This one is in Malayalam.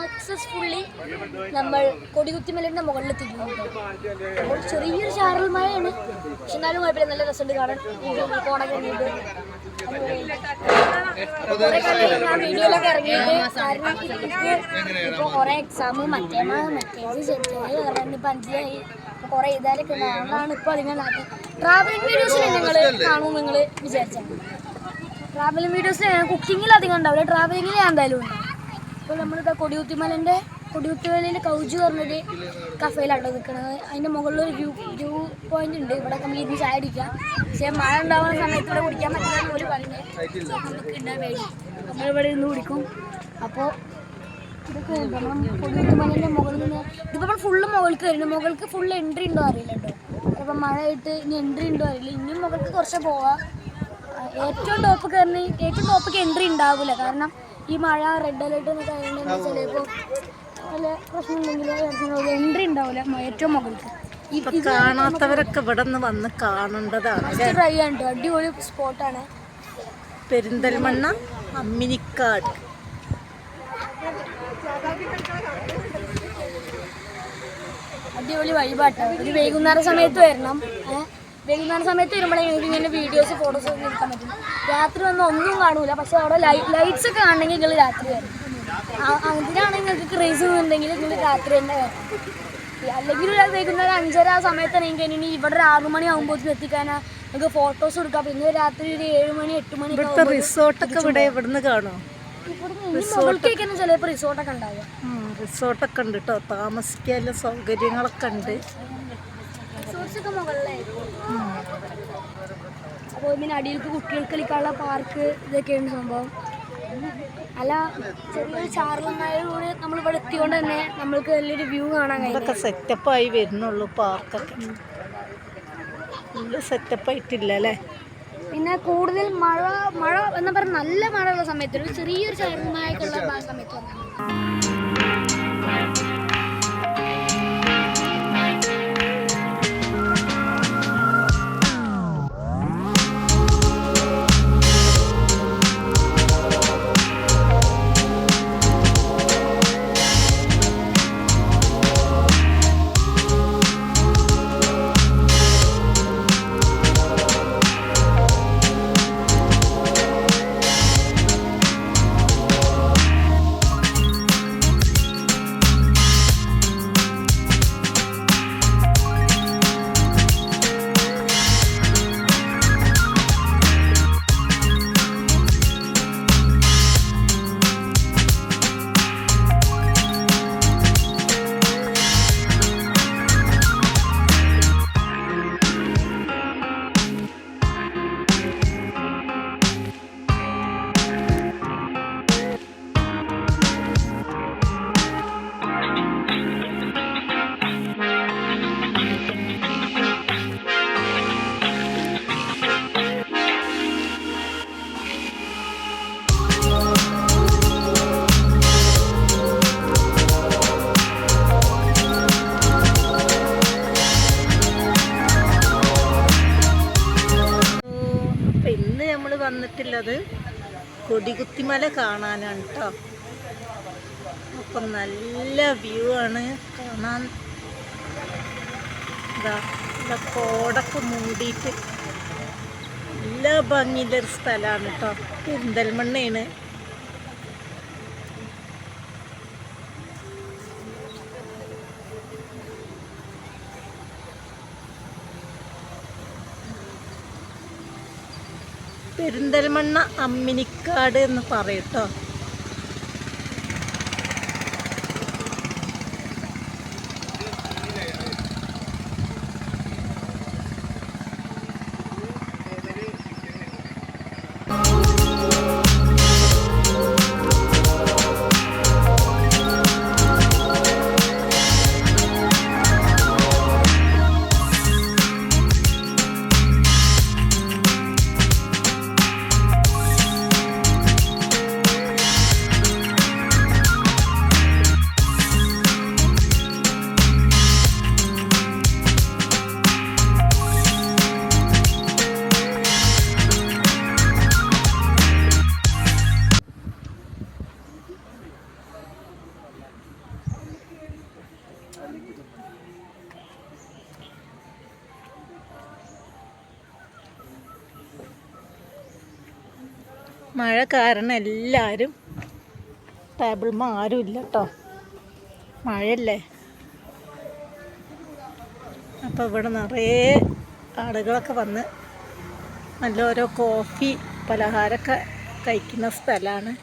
സക്സസ്ഫുള്ളി നമ്മൾ കൊടികുത്തിമലയുടെ മുകളിലെത്തിക്കുന്നു. അപ്പോൾ ചെറിയൊരു ചാറൽ മഴയാണ്, പക്ഷെ എന്നാലും കുഴപ്പമില്ല, നല്ല രസമുണ്ട് കാണാൻ. കോടൊക്കെ ഇറങ്ങിയിട്ട് കുറെ കളി ഞാൻ വീഡിയോയിലൊക്കെ ഇറങ്ങിയിട്ട്, കാരണം എനിക്ക് ഇപ്പോൾ കുറേ എക്സാം ഇപ്പം 5 അപ്പോൾ കുറേ എഴുതാനൊക്കെ ഉണ്ട്. അതുകൊണ്ടാണ് ഇപ്പോൾ അതിങ്ങനെ ട്രാവലിംഗ് വീഡിയോസിൽ നിങ്ങൾ കാണും നിങ്ങൾ വിചാരിച്ചാൽ. ട്രാവലിംഗ് വീഡിയോസിൽ കുക്കിങ്ങിൽ അധികം ഉണ്ടാവില്ല, ട്രാവലിങ്ങിൽ ഞാൻ എന്തായാലും ഉണ്ട്. ഇപ്പോൾ നമ്മളിപ്പോൾ കൊടികുത്തിമലയിൽ കൗജ് പറഞ്ഞൊരു കഫേയിലാണ് നിൽക്കുന്നത്. അതിൻ്റെ മുകളിലൊരു വ്യൂ പോയിന്റ് ഉണ്ട്. ഇവിടെ നമ്മൾ ഇരുന്ന് ചായ അടിക്കാം. പക്ഷേ മഴ ഉണ്ടാകുന്ന സമയത്ത് ഇവിടെ കുടിക്കാൻ പറ്റില്ലെന്ന് പോലും പറയുന്നത് നമുക്ക് ഉണ്ടാകാൻ വേണ്ടി നമ്മളിവിടെ ഇരുന്ന് കുടിക്കും. അപ്പോൾ ഇതൊക്കെ നമ്മൾ കൊടികുത്തിമലയുടെ മുകളിൽ നിന്ന് ഇതിപ്പോൾ നമ്മൾ ഫുള്ള് മുകൾക്ക് വരുന്നുണ്ട്. മുകൾക്ക് ഫുൾ എൻട്രി ഉണ്ടോ അറിയില്ല കേട്ടോ. അപ്പോൾ മഴയായിട്ട് ഇനി എൻട്രി ഉണ്ടോ അറിയില്ല. ഇനിയും മുകൾക്ക് കുറച്ച് പോവാം. ഏറ്റവും ടോപ്പിക്ക് എൻട്രി ഉണ്ടാവില്ല, കാരണം ഈ മഴ റെഡ് അലേർട്ട് എന്നൊക്കെ ആയതുകൊണ്ട് ചിലപ്പോൾ വല്ല പ്രശ്നം ഉണ്ടെങ്കിൽ എൻട്രി ഉണ്ടാവില്ല ഏറ്റവും മുകൾക്ക്. ഈ കാണാത്തവരൊക്കെ ഇവിടെ നിന്ന് വന്ന് കാണേണ്ടതാണ്. ട്രൈ ചെയ്യാൻ കേട്ടോ, അടിപൊളി സ്പോട്ടാണ്. പെരിന്തൽമണ്ണ അമ്മിനിക്കാട്. അടിപൊളി വഴിപാട്ടാണ്. ഒരു വൈകുന്നേര സമയത്ത് വരണം. വൈകുന്നേര സമയത്ത് വരുമ്പോഴേ നിങ്ങൾക്ക് ഇങ്ങനെ വീഡിയോസ് ഫോട്ടോസ് ഒക്കെ എടുക്കാൻ പറ്റും. രാത്രി വന്ന് ഒന്നും കാണൂല, പക്ഷെ അവിടെ ലൈറ്റ്സ് ഒക്കെ കാണണമെങ്കിൽ നിങ്ങൾ രാത്രി വരും. അതിനാണെങ്കിൽ നിങ്ങൾക്ക് ക്രേസ് ഉണ്ടെങ്കിൽ നിങ്ങൾ രാത്രി തന്നെ വരണം. അല്ലെങ്കിൽ വൈകുന്നേരം 5:30 ആ സമയത്താണെങ്കിൽ ഇനി ഇവിടെ ഒരു 6 മണി ആകുമ്പോഴത്തേന് എത്തിക്കാനാ നിങ്ങൾക്ക് ഫോട്ടോസ് എടുക്കാം. പിന്നെ രാത്രി ഒരു 7 മണി 8 മണി റിസോർട്ടൊക്കെ ഇവിടെ ഇവിടുന്ന് കാണും. മുകൾക്കേക്കാണ് ചിലപ്പോൾ റിസോർട്ടൊക്കെ ഉണ്ടാവുക. റിസോർട്ടൊക്കെ ഉണ്ട് കേട്ടോ, താമസിക്കാനുള്ള സൗകര്യങ്ങളൊക്കെ ഉണ്ട്. റിസോർട്ട്സൊക്കെ മുകളിലായിരിക്കും. അപ്പോൾ പിന്നെ അടിയിലേക്ക് കുട്ടികൾക്ക് കളിക്കാനുള്ള പാർക്ക് ഇതൊക്കെയാണ് സംഭവം. അല്ല, ചെറിയൊരു ചാർലൂടെ നമ്മളിവിടെ എത്തിക്കൊണ്ട് തന്നെ നമ്മൾക്ക് വലിയൊരു വ്യൂ കാണാൻ കഴിയും. ഇതൊക്കെ സെറ്റപ്പായി വരുന്നുള്ളൂ, പാർക്കൊക്കെ സെറ്റപ്പായിട്ടില്ല അല്ലേ. പിന്നെ കൂടുതൽ മഴ എന്ന് പറഞ്ഞാൽ നല്ല മഴയുള്ള സമയത്ത് ഒരു ചെറിയൊരു ചാർമഴയൊക്കെയുള്ള സമയത്ത് വന്നാൽ വന്നിട്ടുള്ളത് കൊടികുത്തിമല കാണാനാണ് കേട്ടോ. അപ്പം നല്ല വ്യൂ ആണ് കാണാൻ. ഇതാ കോടൊക്കെ മൂടിയിട്ട് നല്ല ഭംഗിയുള്ളൊരു സ്ഥലമാണ് കേട്ടോ. പെരിന്തൽമണ്ണയാണ്. പെരിന്തൽമണ്ണ അമ്മിനിക്കാട് എന്ന് പറയട്ടോ. മഴ കാരണം എല്ലാവരും ടേബിൾമ ആരും ഇല്ല കേട്ടോ, മഴയല്ലേ. അപ്പോൾ ഇവിടെ നിറയെ ആളുകളൊക്കെ വന്ന് നല്ല ഓരോ കോഫി പലഹാരമൊക്കെ കഴിക്കുന്ന സ്ഥലമാണ്.